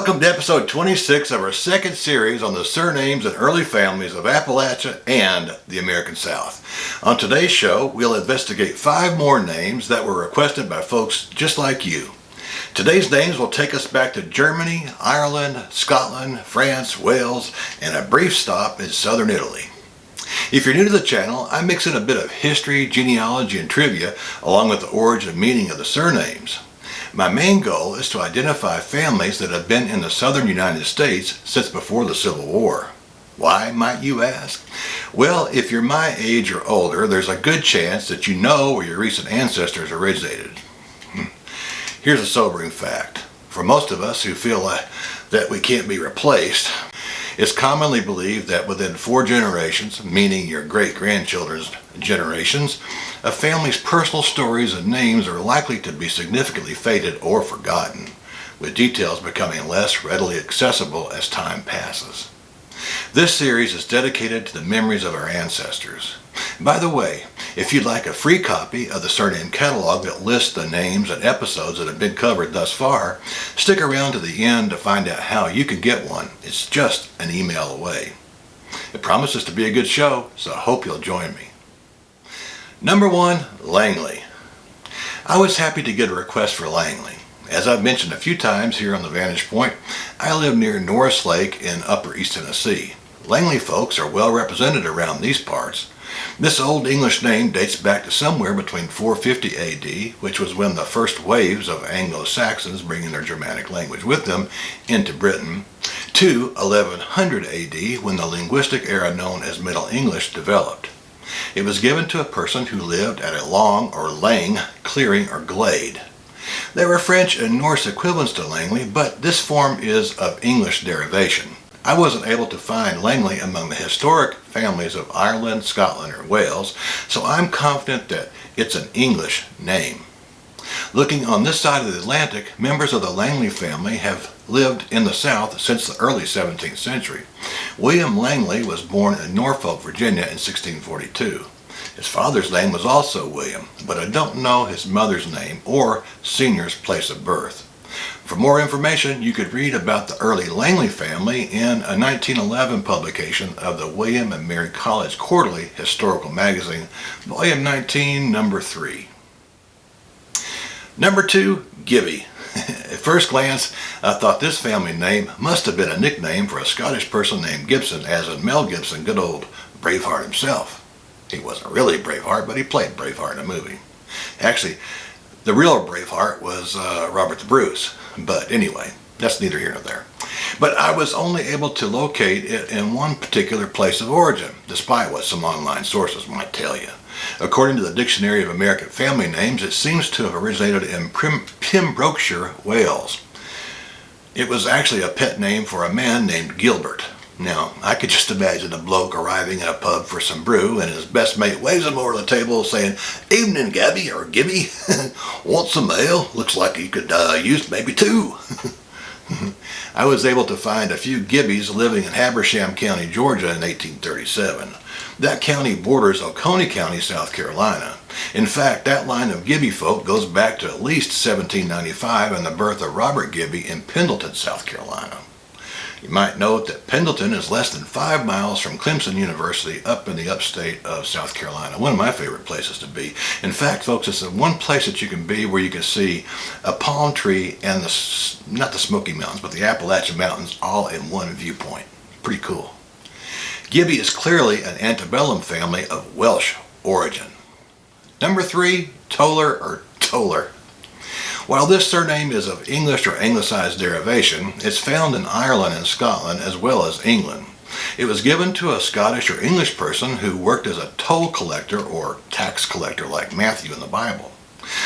Welcome to episode 26 of our second series on the surnames and early families of Appalachia and the American South. On today's show, we'll investigate 5 more names that were requested by folks just like you. Today's names will take us back to Germany, Ireland, Scotland, France, Wales, and a brief stop in southern Italy. If you're new to the channel, I mix in a bit of history, genealogy, and trivia along with the origin and meaning of the surnames. My main goal is to identify families that have been in the southern United States since before the Civil War. Why, might you ask? Well, if you're my age or older, there's a good chance that you know where your recent ancestors originated. Here's a sobering fact. For most of us who feel that we can't be replaced, it's commonly believed that within 4 generations, meaning your great-grandchildren's generations, a family's personal stories and names are likely to be significantly faded or forgotten, with details becoming less readily accessible as time passes. This series is dedicated to the memories of our ancestors. By the way, if you'd like a free copy of the surname catalog that lists the names and episodes that have been covered thus far, stick around to the end to find out how you can get one. It's just an email away. It promises to be a good show, so I hope you'll join me. Number 1, Langley. I was happy to get a request for Langley. As I've mentioned a few times here on the Vantage Point, I live near Norris Lake in Upper East Tennessee. Langley folks are well represented around these parts. This Old English name dates back to somewhere between 450 AD, which was when the first waves of Anglo-Saxons bringing their Germanic language with them into Britain, to 1100 AD when the linguistic era known as Middle English developed. It was given to a person who lived at a long or lang clearing or glade. There were French and Norse equivalents to Langley, but this form is of English derivation. I wasn't able to find Langley among the historic families of Ireland, Scotland, or Wales, so I'm confident that it's an English name. Looking on this side of the Atlantic, members of the Langley family have lived in the South since the early 17th century. William Langley was born in Norfolk, Virginia in 1642. His father's name was also William, but I don't know his mother's name or senior's place of birth. For more information, you could read about the early Langley family in a 1911 publication of the William and Mary College Quarterly Historical Magazine, Volume 19, Number 3. Number 2, Gibby. At first glance, I thought this family name must have been a nickname for a Scottish person named Gibson, as in Mel Gibson, good old Braveheart himself. He wasn't really Braveheart, but he played Braveheart in a movie. Actually, the real Braveheart was Robert the Bruce. But anyway, that's neither here nor there. But I was only able to locate it in one particular place of origin, despite what some online sources might tell you. According to the Dictionary of American Family Names, it seems to have originated in Pembrokeshire, Wales. It was actually a pet name for a man named Gilbert. Now, I could just imagine a bloke arriving in a pub for some brew, and his best mate waves him over the table saying, "Evening, Gabby, or Gibby. Want some ale? Looks like you could use maybe 2. I was able to find a few Gibbys living in Habersham County, Georgia in 1837. That county borders Oconee County, South Carolina. In fact, that line of Gibby folk goes back to at least 1795 and the birth of Robert Gibby in Pendleton, South Carolina. You might note that Pendleton is less than 5 miles from Clemson University up in the upstate of South Carolina. One of my favorite places to be. In fact, folks, it's the one place that you can be where you can see a palm tree and not the Smoky Mountains, but the Appalachian Mountains all in one viewpoint. Pretty cool. Gibby is clearly an antebellum family of Welsh origin. Number 3, Toller or Toller. While this surname is of English or Anglicized derivation, it's found in Ireland and Scotland as well as England. It was given to a Scottish or English person who worked as a toll collector or tax collector like Matthew in the Bible.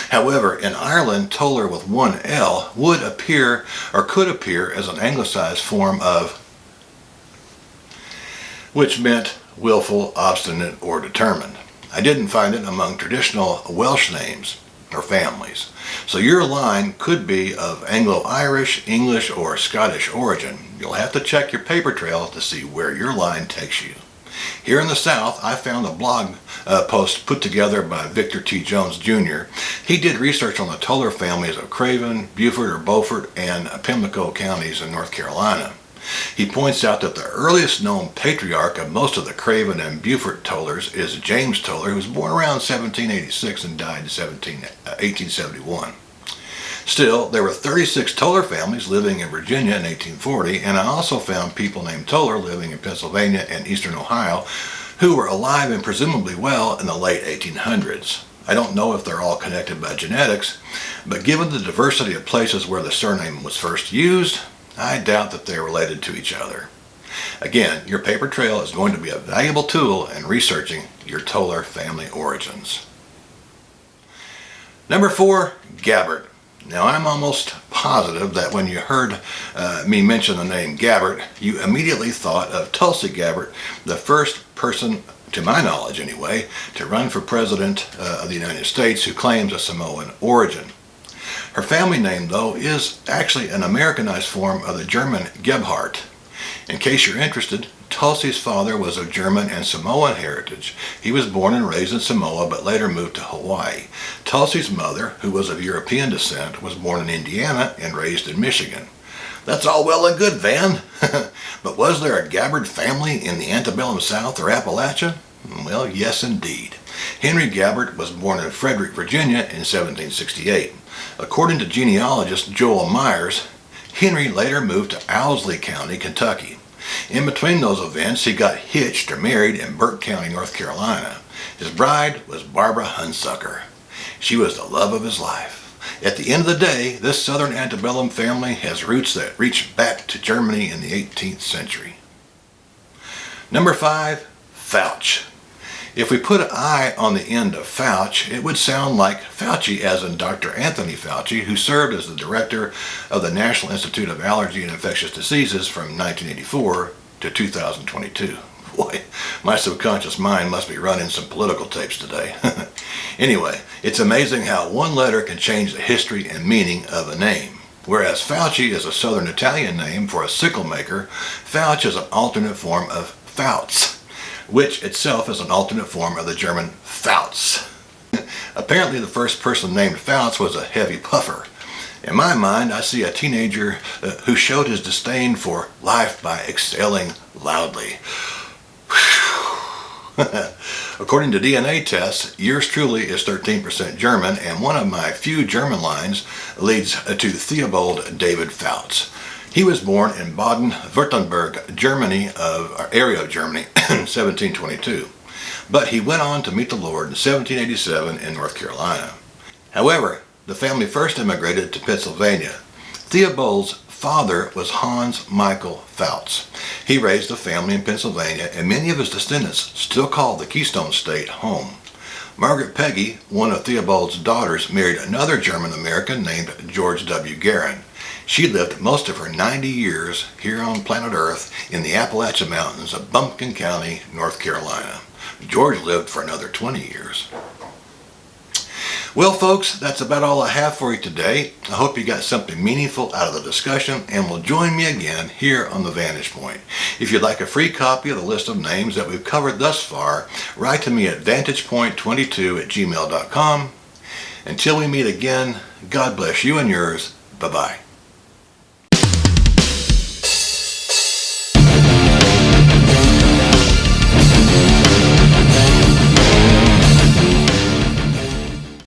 However, in Ireland, Toller with one L would appear or could appear as an Anglicized form of, which meant willful, obstinate, or determined. I didn't find it among traditional Welsh names or families. So your line could be of Anglo-Irish, English, or Scottish origin. You'll have to check your paper trail to see where your line takes you. Here in the South, I found a blog post put together by Victor T. Jones Jr. He did research on the Toller families of Craven, Beaufort or Beaufort, and Pimlico counties in North Carolina. He points out that the earliest known patriarch of most of the Craven and Beaufort Tollers is James Toller, who was born around 1786 and died in 1871. Still, there were 36 Toller families living in Virginia in 1840, and I also found people named Toller living in Pennsylvania and eastern Ohio who were alive and presumably well in the late 1800s. I don't know if they're all connected by genetics, but given the diversity of places where the surname was first used, I doubt that they're related to each other. Again, your paper trail is going to be a valuable tool in researching your Toller family origins. Number 4, Gabbert. Now, I'm almost positive that when you heard me mention the name Gabbert, you immediately thought of Tulsi Gabbert, the first person, to my knowledge anyway, to run for president of the United States who claims a Samoan origin. Her family name, though, is actually an Americanized form of the German Gebhardt. In case you're interested, Tulsi's father was of German and Samoan heritage. He was born and raised in Samoa, but later moved to Hawaii. Tulsi's mother, who was of European descent, was born in Indiana and raised in Michigan. That's all well and good, Van. But was there a Gabbert family in the antebellum South or Appalachia? Well, yes indeed. Henry Gabbert was born in Frederick, Virginia in 1768. According to genealogist Joel Myers, Henry later moved to Owsley County, Kentucky. In between those events, he got hitched or married in Burke County, North Carolina. His bride was Barbara Hunsucker. She was the love of his life. At the end of the day, this southern antebellum family has roots that reach back to Germany in the 18th century. Number 5, Fouch. If we put an I on the end of Fouch, it would sound like Fauci, as in Dr. Anthony Fauci, who served as the director of the National Institute of Allergy and Infectious Diseases from 1984 to 2022. Boy, my subconscious mind must be running some political tapes today. Anyway, it's amazing how one letter can change the history and meaning of a name. Whereas Fauci is a Southern Italian name for a sickle maker, Fouch is an alternate form of Fouts, which itself is an alternate form of the German Fouts. Apparently the first person named Fouts was a heavy puffer. In my mind, I see a teenager who showed his disdain for life by exhaling loudly. According to DNA tests, yours truly is 13% German, and one of my few German lines leads to Theobald David Fouts. He was born in Baden-Württemberg, Germany, area of Germany, in 1722. But he went on to meet the Lord in 1787 in North Carolina. However, the family first immigrated to Pennsylvania. Theobald's father was Hans Michael Fouts. He raised a family in Pennsylvania, and many of his descendants still call the Keystone State home. Margaret Peggy, one of Theobald's daughters, married another German American named George W. Guerin. She lived most of her 90 years here on planet Earth in the Appalachian Mountains of Bumpkin County, North Carolina. George lived for another 20 years. Well, folks, that's about all I have for you today. I hope you got something meaningful out of the discussion and will join me again here on The Vantage Point. If you'd like a free copy of the list of names that we've covered thus far, write to me at vantagepoint22@gmail.com. Until we meet again, God bless you and yours. Bye-bye.